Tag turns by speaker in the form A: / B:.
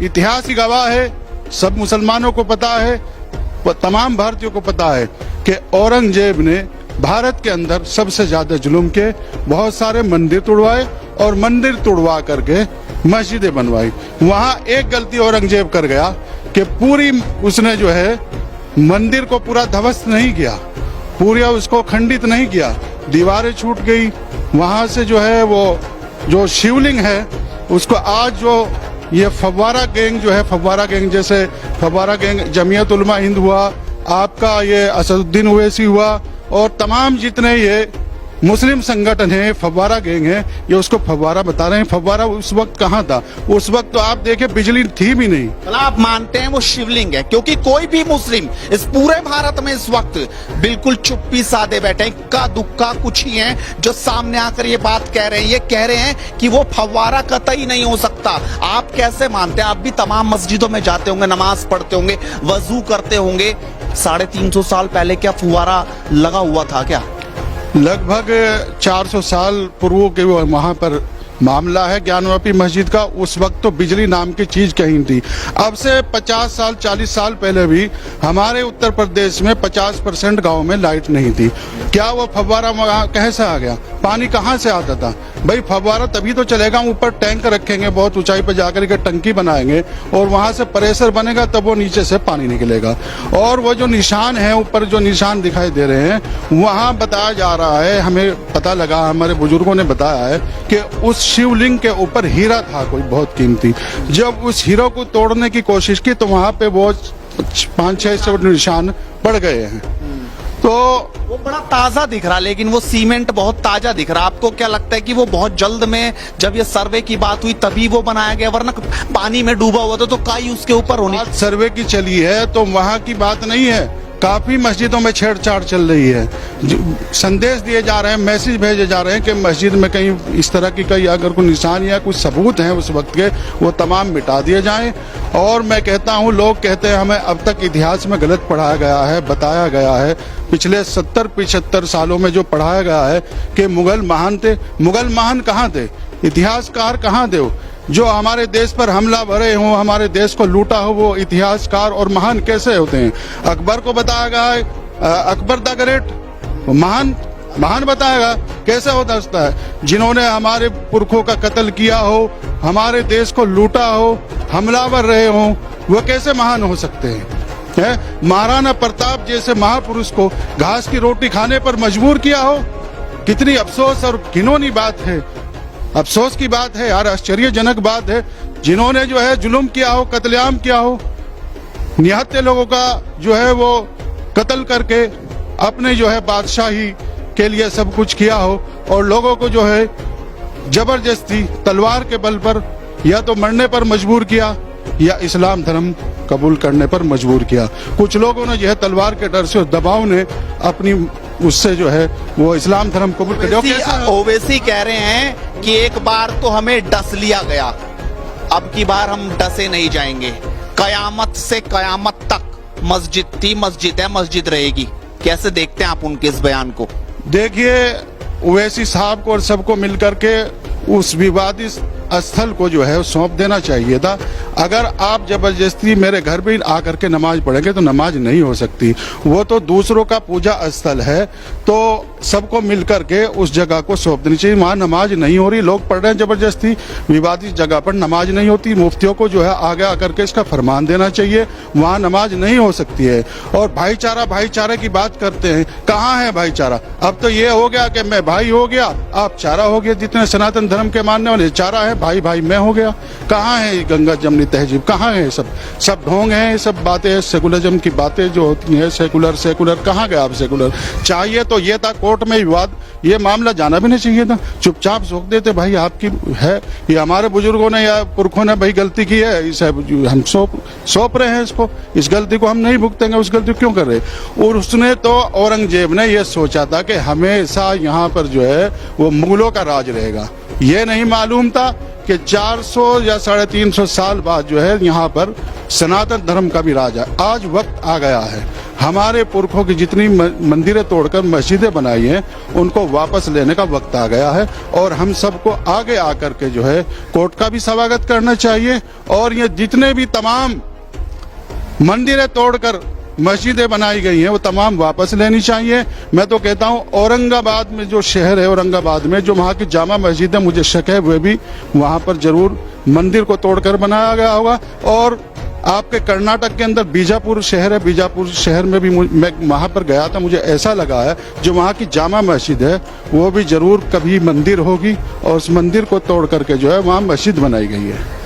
A: इतिहास की गवाह है, सब मुसलमानों को पता है, तमाम भारतीयों को पता है कि औरंगजेब ने भारत के अंदर सबसे ज्यादा जुल्म के, बहुत सारे मंदिर तोड़वाए और मंदिर तोड़वा करके मस्जिदें बनवाई। वहां एक गलती औरंगजेब कर गया कि पूरी उसने जो है मंदिर को पूरा ध्वस्त नहीं किया, पूरा उसको खंडित नहीं किया, दीवारें छूट गई। वहां से जो है वो जो शिवलिंग है उसको आज जो ये फव्वारा गैंग जो है, फव्वारा गैंग जैसे फव्वारा गैंग जमीयत उलमा हिंद हुआ, आपका ये असदुद्दीन ओवैसी हुआ और तमाम जितने ये मुस्लिम संगठन है, फव्वारा गैंग है, ये उसको फव्वारा बता रहे हैं। फव्वारा उस वक्त कहाँ था? उस वक्त तो आप देखे बिजली थी भी नहीं।
B: मतलब आप मानते हैं वो शिवलिंग है? क्योंकि कोई भी मुस्लिम इस पूरे भारत में इस वक्त बिल्कुल चुप्पी साधे बैठे हैं, इक्का दुक्का कुछ ही हैं जो सामने आकर ये बात कह रहे हैं। ये कह रहे हैं कि वो फव्वारा कतई नहीं हो सकता। आप कैसे मानते हैं? आप भी तमाम मस्जिदों में जाते होंगे, नमाज पढ़ते होंगे, वजू करते होंगे। 350 साल पहले क्या फव्वारा लगा हुआ था क्या?
A: लगभग 400 साल पूर्व के वहां पर मामला है ज्ञानवापी मस्जिद का। उस वक्त तो बिजली नाम की चीज कहीं नहीं थी। अब से 50 साल 40 साल पहले भी हमारे उत्तर प्रदेश में 50% गांव में लाइट नहीं थी। क्या वो फव्वारा वहां कैसे आ गया? पानी कहाँ से आता था? भाई फव्वारा तभी तो चलेगा, ऊपर टैंक रखेंगे, बहुत ऊंचाई पर जाकर के टंकी बनाएंगे और वहां से प्रेशर बनेगा, तब वो नीचे से पानी निकलेगा। और वो जो निशान है, ऊपर जो निशान दिखाई दे रहे हैं, वहां बताया जा रहा है, हमें पता लगा, हमारे बुजुर्गों ने बताया है कि उस शिवलिंग के ऊपर हीरा था कोई बहुत कीमती। जब उस हीरो को तोड़ने की कोशिश की तो वहां पे वो 5-6 निशान पड़ गए हैं। तो
B: वो बड़ा ताजा दिख रहा, लेकिन वो सीमेंट बहुत ताजा दिख रहा। आपको क्या लगता है कि वो बहुत जल्द में, जब ये सर्वे की बात हुई तभी वो बनाया गया, वरना पानी में डूबा हुआ था तो काई उसके ऊपर होनी?
A: सर्वे की चली है तो वहां की बात नहीं है। काफी मस्जिदों में छेड़छाड़ चल रही है, संदेश दिए जा रहे हैं, मैसेज भेजे जा रहे हैं कि मस्जिद में कहीं इस तरह की कहीं अगर कोई निशान या कुछ सबूत हैं उस वक्त के, वो तमाम मिटा दिए जाएं। और मैं कहता हूं, लोग कहते हैं हमें अब तक इतिहास में गलत पढ़ाया गया है, बताया गया है। पिछले 70-75 सालों में जो पढ़ाया गया है कि मुगल महान थे। मुगल महान कहाँ थे? इतिहासकार कहाँ थे? जो हमारे देश पर हमला भरे हों, हमारे देश को लूटा हो, वो इतिहासकार और महान कैसे होते हैं? अकबर को बताया गया है, अकबर द ग्रेट महान बताएगा, कैसे होता है? जिन्होंने हमारे पुरखों का कत्ल किया हो, हमारे देश को लूटा हो, हमलावर रहे हो, वो कैसे महान हो सकते हैं? महाराणा प्रताप जैसे महापुरुष को घास की रोटी खाने पर मजबूर किया हो, कितनी अफसोस और घिनौनी बात है। अफसोस की बात है यार, आश्चर्यजनक बात है। जिन्होंने जो है जुल्म किया हो, कत्लेआम किया हो, निहत्थे लोगों का जो है वो कत्ल करके अपने जो है बादशाही के लिए सब कुछ किया हो और लोगों को जो है जबरदस्ती तलवार के बल पर या तो मरने पर मजबूर किया या इस्लाम धर्म कबूल करने पर मजबूर किया। कुछ लोगों ने जो है तलवार के डर से, दबाव ने अपनी उससे जो है वो इस्लाम धर्म कबूल कर दिया।
B: ओवैसी कह रहे हैं कि एक बार तो हमें डस लिया गया, अब की बार हम डसे नहीं जाएंगे। कयामत से कयामत तक मस्जिद थी, मस्जिद है, मस्जिद रहेगी। कैसे देखते हैं आप उनके इस बयान को?
A: देखिए, ओवैसी साहब को और सबको मिलकर के उस विवादित स्थल को जो है सौंप देना चाहिए था। अगर आप जबरदस्ती मेरे घर पे आकर के नमाज पढ़ेंगे तो नमाज नहीं हो सकती। वो तो दूसरों का पूजा स्थल है, तो सबको मिलकर के उस जगह को सौंप देनी चाहिए। वहाँ नमाज नहीं हो रही, लोग पढ़ रहे हैं जबरदस्ती, विवादित जगह पर नमाज नहीं होती। मुफ्तियों को जो है आगे आकर के इसका फरमान देना चाहिए, वहाँ नमाज नहीं हो सकती है। और भाईचारे की बात करते हैं, कहाँ है भाईचारा? अब तो ये हो गया कि मैं भाई हो गया, आप चारा हो गया। जितने सनातन धर्म के मानने वाले चारा है, भाई भाई मैं हो गया। कहाँ है गंगा जमनी तहजीब? कहाँ है? सब ढोंग है, सब बातें, सेकुलरिज्म की बातें जो होती हैं, सेकुलर कहाँ गया आप? सेकुलर चाहिए तो ये था कोर्ट में विवाद, ये मामला जाना भी नहीं चाहिए था। चुपचाप सोच देते भाई आपकी है, ये हमारे बुजुर्गों ने या पुरखों ने भाई गलती की है, इसे हम सौंप रहे हैं इसको, इस गलती को हम नहीं भुगतेंगे, उस गलती क्यों कर रहे? और उसने तो औरंगजेब ने ये सोचा था कि हमेशा यहाँ पर जो है वो मुगलों का राज रहेगा। ये नहीं मालूम था कि 400 या 350 साल बाद जो है यहाँ पर सनातन धर्म का भी राज है। आज वक्त आ गया है, हमारे पुरखों की जितनी मंदिरें तोड़कर मस्जिदें बनाई हैं उनको वापस लेने का वक्त आ गया है और हम सबको आगे आकर के जो है कोर्ट का भी स्वागत करना चाहिए और ये जितने भी तमाम मंदिरें तोड़कर मस्जिदें बनाई गई हैं वो तमाम वापस लेनी चाहिए। मैं तो कहता हूं औरंगाबाद में जो शहर है, औरंगाबाद में जो वहां की जामा मस्जिद है, मुझे शक है वे भी वहां पर जरूर मंदिर को तोड़कर बनाया गया होगा। और आपके कर्नाटक के अंदर बीजापुर शहर है, बीजापुर शहर में भी मैं वहां पर गया था, मुझे ऐसा लगा है जो वहां की जामा मस्जिद है वो भी जरूर कभी मंदिर होगी और उस मंदिर को तोड़ करके जो है वहां मस्जिद बनाई गई है।